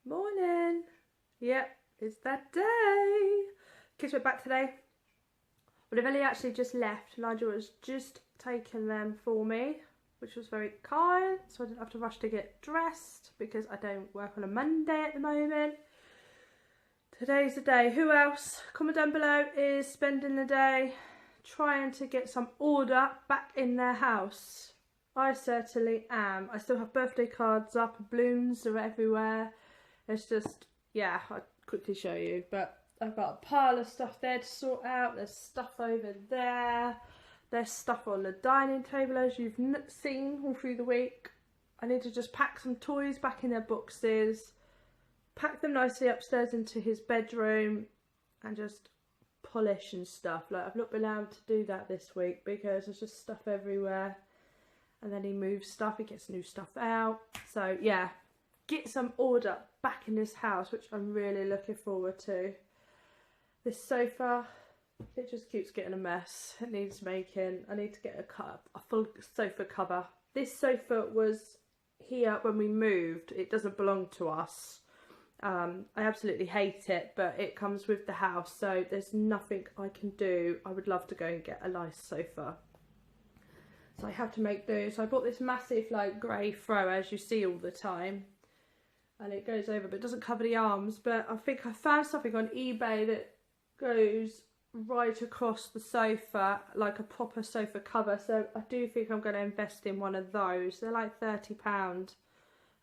Morning. Yep, it's that day. Kids went back today. Well, they've only actually just left. Nigel has just taken them for me, which was very kind. So I didn't have to rush to get dressed because I don't work on a Monday at the moment. Today's the day. Who else? Comment down below is spending the day trying to get some order back in their house. I certainly am. I still have birthday cards up, balloons are everywhere. It's just, yeah, I'll quickly show you. But I've got a pile of stuff there to sort out. There's stuff over there. There's stuff on the dining table as you've seen all through the week. I need to just pack some toys back in their boxes. Pack them nicely upstairs into his bedroom and just polish and stuff. Like, I've not been able to do that this week because there's just stuff everywhere. And then he moves stuff, he gets new stuff out. So yeah, get some order back in this house, which I'm really looking forward to. This sofa, it just keeps getting a mess. It needs making. I need to get a full sofa cover. This sofa was here when we moved. It doesn't belong to us. I absolutely hate it, but it comes with the house, so there's nothing I can do. I would love to go and get a nice sofa. So I have to make do. So I bought this massive like grey throw, as you see all the time. And it goes over, but it doesn't cover the arms. But I think I found something on eBay that goes right across the sofa, like a proper sofa cover. So I do think I'm going to invest in one of those. They're like £30.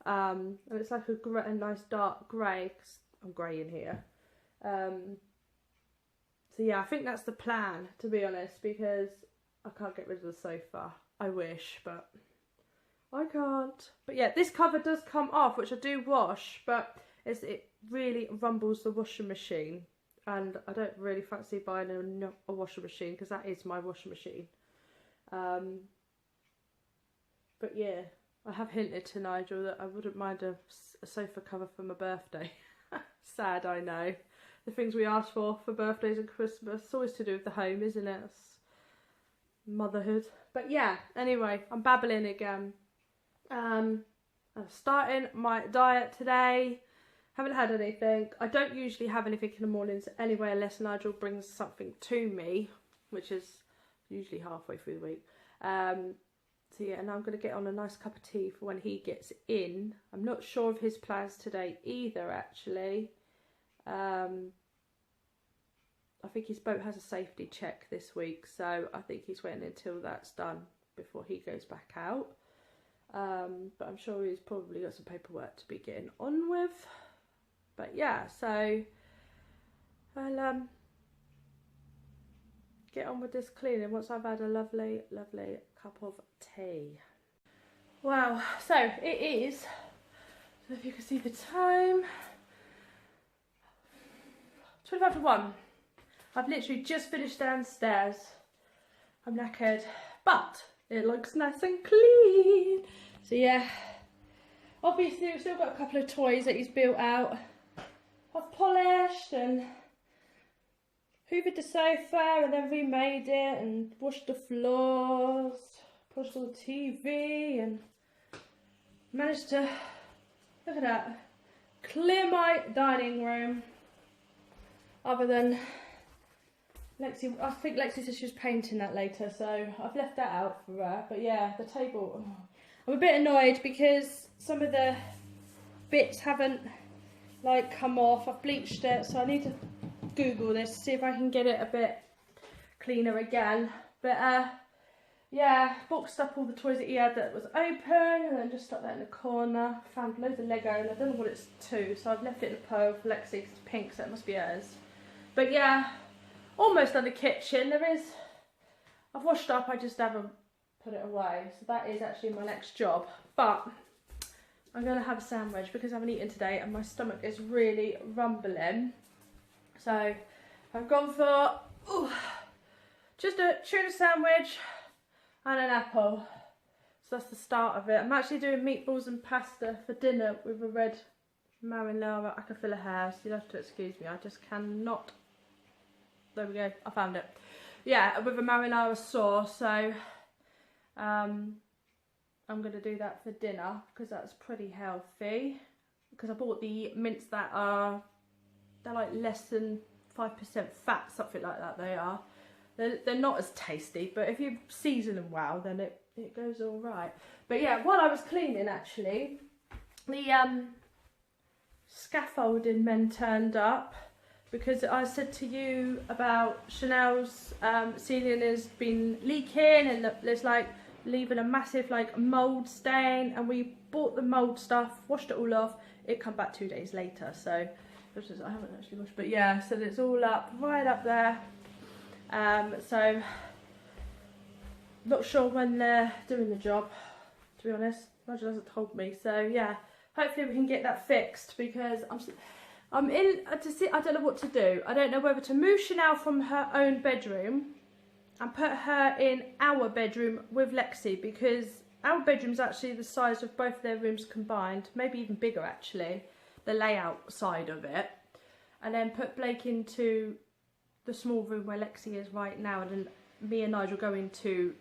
And it's like a nice dark grey, because I'm grey in here. So yeah, I think that's the plan, to be honest, because I can't get rid of the sofa. I wish, but I can't. But yeah, this cover does come off, which I do wash, but it really rumbles the washing machine. And I don't really fancy buying a washing machine, because that is my washing machine. But yeah, I have hinted to Nigel that I wouldn't mind a sofa cover for my birthday. Sad, I know. The things we ask for birthdays and Christmas, it's always to do with the home, isn't it? It's motherhood. But yeah, anyway, I'm babbling again. I'm starting my diet today. Haven't had anything. I don't usually have anything in the mornings anyway, unless Nigel brings something to me, which is usually halfway through the week. So yeah, and I'm going to get on a nice cup of tea for when he gets in. I'm not sure of his plans today either, actually. I think his boat has a safety check this week, so I think he's waiting until that's done before he goes back out. But I'm sure he's probably got some paperwork to be getting on with. But yeah, so I'll get on with this cleaning once I've had a lovely, lovely cup of tea. Wow, so it is, so if you can see the time, 25 to 1. I've literally just finished downstairs. I'm knackered, but it looks nice and clean. So yeah, obviously we've still got a couple of toys that he's built out. I've polished and hoovered the sofa and then remade it and washed the floors, pushed all the TV and managed to, look at that, clear my dining room. Other than Lexi, I think Lexi said she was painting that later, so I've left that out for her. But yeah, the table, I'm a bit annoyed because some of the bits haven't like come off. I've bleached it, so I need to Google this to see if I can get it a bit cleaner again. But yeah, boxed up all the toys that he had that was open and then just stuck that in the corner. Found loads of Lego and I don't know what it's to, so I've left it in the pile for Lexi because it's pink, so it must be hers. But yeah, almost done the kitchen. I've washed up, I just haven't put it away. So that is actually my next job. But I'm going to have a sandwich because I haven't eaten today and my stomach is really rumbling. So I've gone for just a tuna sandwich and an apple. So that's the start of it. I'm actually doing meatballs and pasta for dinner with a red marinara. I can feel a hair, so you'll have to excuse me. I just cannot. There we go, I found it. Yeah, with a marinara sauce. So I'm going to do that for dinner because that's pretty healthy. because I bought the mints that are, they're like less than 5% fat, something like that they are. They're not as tasty, but if you season them well, then it goes all right. But yeah, while I was cleaning, actually, the scaffolding men turned up, because I said to you about Chanel's ceiling has been leaking and there's like leaving a massive like mould stain, and we bought the mould stuff, washed it all off. It come back 2 days later, so I haven't actually washed, but yeah, so it's all up, right up there. So not sure when they're doing the job, to be honest. Nigel hasn't told me, so yeah, hopefully we can get that fixed, because I'm in to see. I don't know what to do. I don't know whether to move Chanel from her own bedroom and put her in our bedroom with Lexi, because our bedroom's actually the size of both their rooms combined, maybe even bigger actually, the layout side of it, and then put Blake into the small room where Lexi is right now, and then me and Nigel go into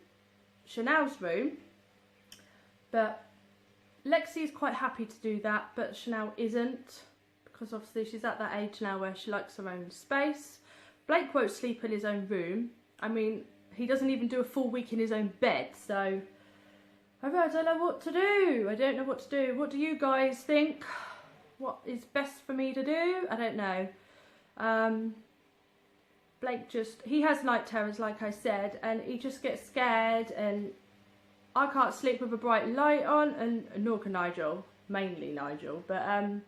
Chanel's room. But Lexi is quite happy to do that, but Chanel isn't, because obviously she's at that age now where she likes her own space. Blake won't sleep in his own room. I mean, he doesn't even do a full week in his own bed, so I don't know what to do. I don't know what to do. What do you guys think? What is best for me to do? I don't know. Blake he has night terrors, like I said, and he just gets scared, and I can't sleep with a bright light on, and nor can Nigel, mainly Nigel, but I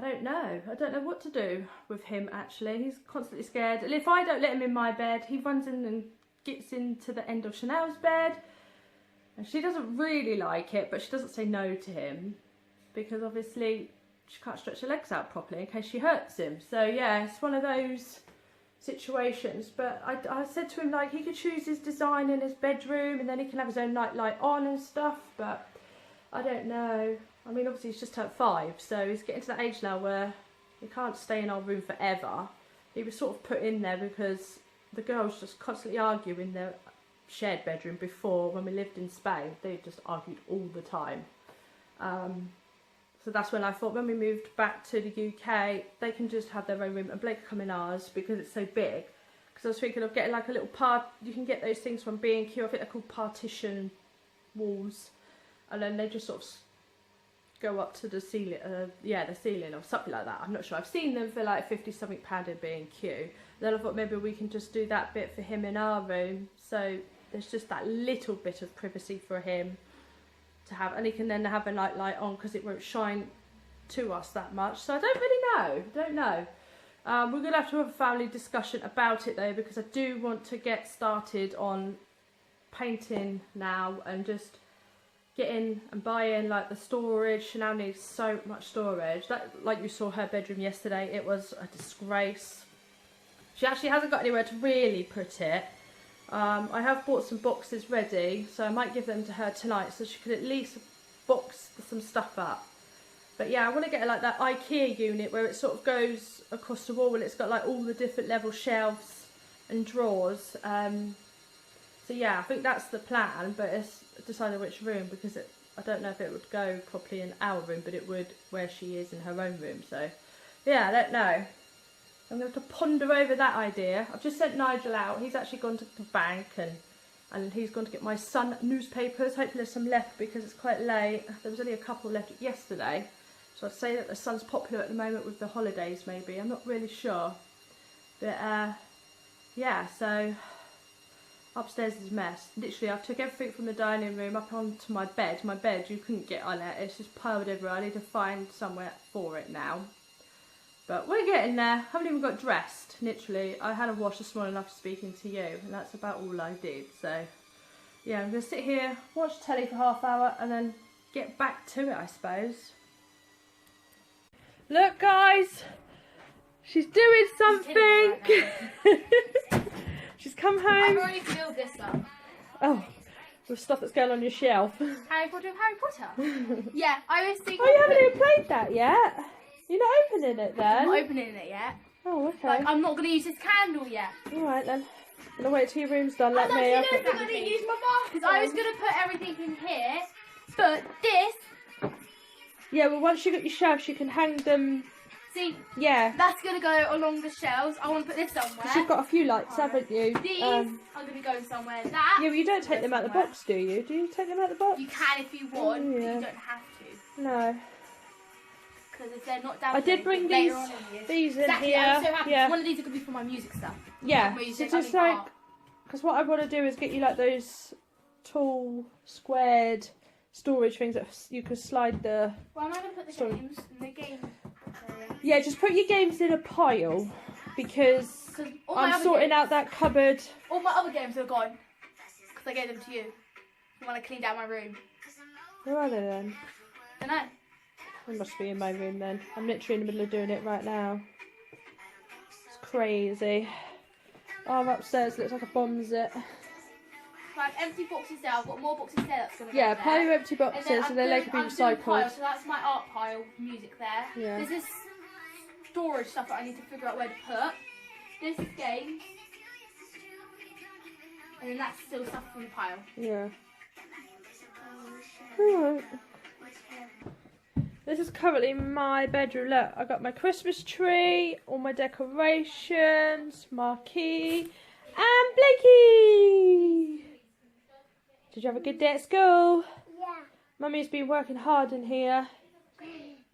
don't know. I don't know what to do with him, actually. He's constantly scared, and if I don't let him in my bed, he runs in and gets into the end of Chanel's bed, and she doesn't really like it, but she doesn't say no to him, because obviously she can't stretch her legs out properly in case she hurts him. So yeah, it's one of those situations. But I said to him, like, he could choose his design in his bedroom, and then he can have his own night light on and stuff, but I don't know. I mean, obviously he's just turned 5, so he's getting to that age now where he can't stay in our room forever. He was sort of put in there because the girls just constantly argue in their shared bedroom before, when we lived in Spain. They just argued all the time. So that's when I thought, when we moved back to the UK, they can just have their own room and Blake come in ours, because it's so big. Because I was thinking of getting like a little you can get those things from B&Q, I think they're called partition walls, and then they just sort of go up to the ceiling, the ceiling or something like that. I'm not sure. I've seen them for like 50 something pound in B&Q. Then I thought maybe we can just do that bit for him in our room, so there's just that little bit of privacy for him to have, and he can then have a night light on, because it won't shine to us that much. So I don't really know. We're gonna have to have a family discussion about it though, because I do want to get started on painting now, and just get in and buy in like the storage. Chanel needs so much storage. That, like you saw her bedroom yesterday, it was a disgrace. She actually hasn't got anywhere to really put it. I have bought some boxes ready, so I might give them to her tonight, so she could at least box some stuff up. But yeah, I want to get like that IKEA unit where it sort of goes across the wall, and it's got like all the different level shelves and drawers. So yeah, I think that's the plan, but it's decided which room, because I don't know if it would go properly in our room, but it would where she is in her own room. So yeah, I don't know. I'm going to have to ponder over that idea. I've just sent Nigel out. He's actually gone to the bank, and he's gone to get my Sun newspapers. Hopefully there's some left, because it's quite late. There was only a couple left yesterday. So I'd say that the Sun's popular at the moment with the holidays, maybe. I'm not really sure. But yeah, so upstairs is a mess. Literally, I took everything from the dining room up onto my bed. My bed, you couldn't get on it. It's just piled everywhere. I need to find somewhere for it now. But we're getting there. Haven't even got dressed, literally. I had a wash this morning after speaking to you, and that's about all I did. So yeah, I'm going to sit here, watch telly for half hour, and then get back to it, I suppose. Look guys, she's doing something. She's come home. I've already filled this up. Oh, with stuff that's going on your shelf. Harry Potter. Yeah, I was thinking. Oh, you haven't even played that yet? You're not opening it then? I'm not opening it yet. Oh, okay. Like, I'm not going to use this candle yet. Alright then. I'm going to wait till your room's done. Let me. I'm going to use my mask. Because I was going to put everything in here. But this Yeah, well, once you got your shelves, you can hang them. See, Yeah. that's going to go along the shelves. I want to put this somewhere. Because you've got a few lights, haven't you? These are going to go somewhere. That. Yeah, but you don't take them out of the box, do you? Do you take them out of the box? You can if you want, but Yeah. you don't have to. No. Because if they're not down I did bring these in exactly, here. I'm so happy. Yeah. One of these are going to be for my music stuff. Yeah. My So music, just I mean, like, because what I want to do is get you like those tall, squared storage things that you could slide the. Well, am I going to put the Sorry. games in the game area? Yeah, just put your games in a pile because all my I'm other sorting games- out that cupboard. All my other games are gone. Because I gave them to you. When I cleaned out my room. Where are they then? Don't know. They must be in my room then. I'm literally in the middle of doing it right now. It's crazy. Oh, I'm upstairs. Looks like a bombs it. So I have empty boxes there. I've got more boxes there that's going to Yeah, go pile there. your empty boxes and then they can be I'm doing pile, recycled. so that's my art pile, music there. Yeah. There's this storage stuff that I need to figure out where to put. This is games. And then that's still stuff from the pile. Yeah. Alright. This is currently my bedroom. Look, I got my Christmas tree, all my decorations, marquee, and Blakey! Did you have a good day at school? Yeah. Mummy's been working hard in here.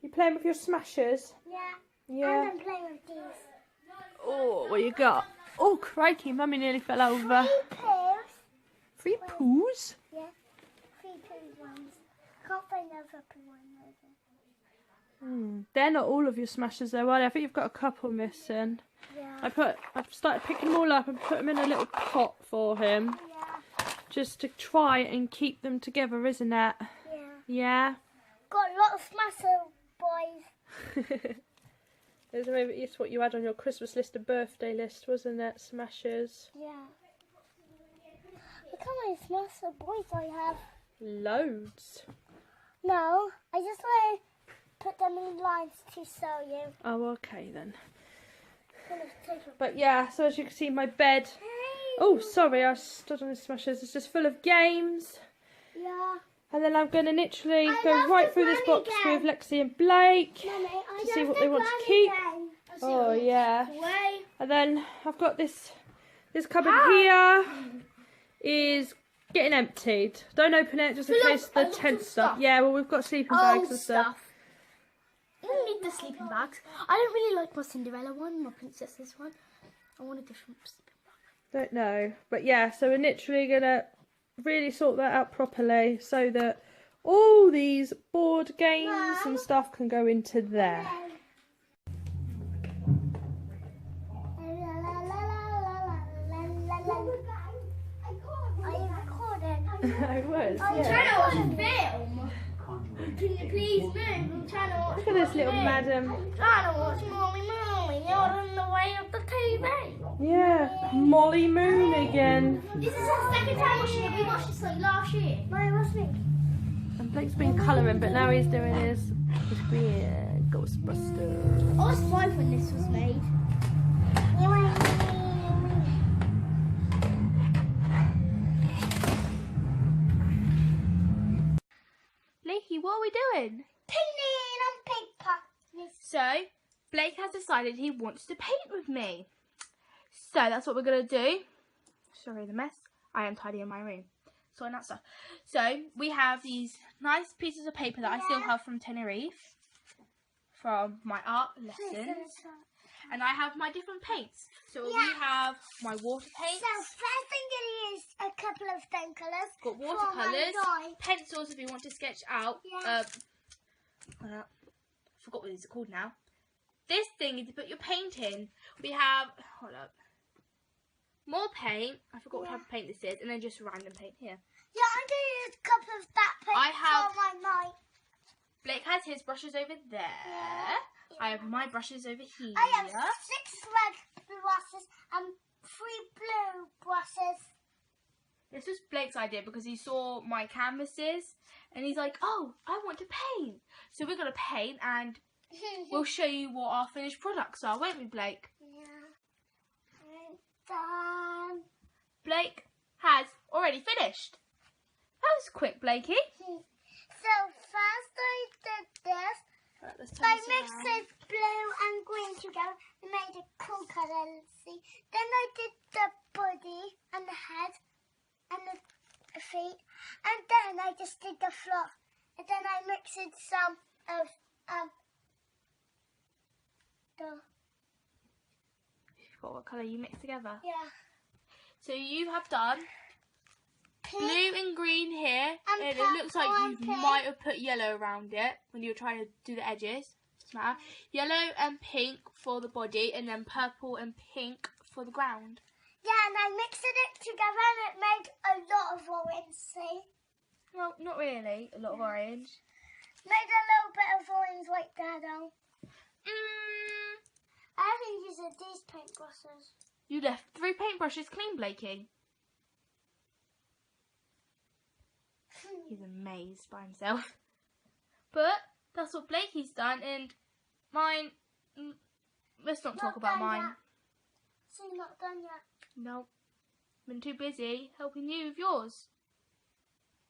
You playing with your smashers? Yeah. Yeah. I'm playing with these. Oh, what you got? Oh, crikey, Mummy nearly fell over. 3 pairs. 3 poos? Yeah. 3 pairs ones. Can't find other one. They're not all of your smashers though, are they? I think you've got a couple missing. Yeah. I've started picking them all up and put them in a little pot for him. Yeah. Just to try and keep them together, isn't it? Yeah. Yeah? Got a lot of smasher boys. It's what you had on your Christmas list and birthday list, wasn't it? Smashers. Yeah. Look how many smasher boys I have. Loads. No, I just want to put them in lines to show you. Oh, okay then. Gonna take a- But yeah, so as you can see, my bed. Oh, sorry, I stood on the smashers. It's just full of games. Yeah. And then I'm going to literally I go love right the through this bunny box game. with Lexi and Blake. Mummy, I To see love what the they want to bunny keep. game. Oh yeah. Way. And then I've got this cupboard here is getting emptied. Don't open it just in Full of case the lots of tent stuff. stuff. Yeah, well we've got sleeping bags and stuff. I don't need the sleeping bags. I don't really like my Cinderella one, my princess's one. I want a different sleeping bag. Don't know. But yeah, so we're literally gonna really sort that out properly so that all these board games and stuff can go into there. I was, I'm yeah. trying to watch a film. Can you please move? I'm trying to watch Look at this little madam. I'm trying to watch Mommy. You're in the way of the TV. Yeah, Molly Moon again. This is our second time watching it. We watched this like last year. Maya, what's me? And Blake's been colouring, but now he's doing his weird Ghostbuster. I was 5 when this was made. Blakey, what are we doing? Painting on paper. So, Blake has decided he wants to paint with me. So, that's what we're going to do. Sorry, the mess. I am tidying my room. Sorting that stuff. So, we have these nice pieces of paper that I still have from Tenerife. From my art lessons. And I have my different paints. So, we have my water paints. So first I'm going to use a couple of thin colours. Got for my watercolours, drawing. pencils if you want to sketch out. Yeah. Forgot what these are called now. This thing is to put your paint in. We have, hold up, more paint. I forgot what type of paint this is, and then just random paint here. Yeah, I'm going to use a couple of that paint I have- for my night. Blake has his brushes over there. I have my brushes over here. I have 6 red brushes and 3 blue brushes. This was Blake's idea because he saw my canvases, and he's like, "Oh, I want to paint." So we're gonna paint, and we'll show you what our finished products are, won't we, Blake? Yeah. I'm done. Blake has already finished. That was quick, Blakey. So So first I did this. Right, let's turn I this mixed around. the blue and green together and made a cool colour. Let's see. Then I did the body and the head and the feet, and then I just did the floor. And then I mixed some of the You forgot what colour you mixed together. yeah. So you have done Pink. blue and green here, And and it looks like purple you and pink. might have put yellow around it when you were trying to do the edges. Doesn't matter. Yellow and pink for the body, and then purple and pink for the ground. Yeah, and I mixed it together and it made a lot of orange. See? Well, not really. A lot of orange. Made a little bit of orange right there though. I haven't used these paintbrushes. You left 3 paintbrushes clean, Blakey. He's amazed by himself. But that's what Blakey's done, and mine. Let's not talk about done mine. Yet. So not done yet. No, been too busy helping you with yours.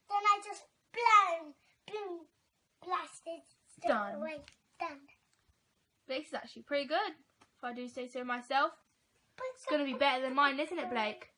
Then I just boom, blasted straight Done. away. Done. Blake's is actually pretty good, if I do say so myself. But It's going to be better than mine, isn't it, Blake?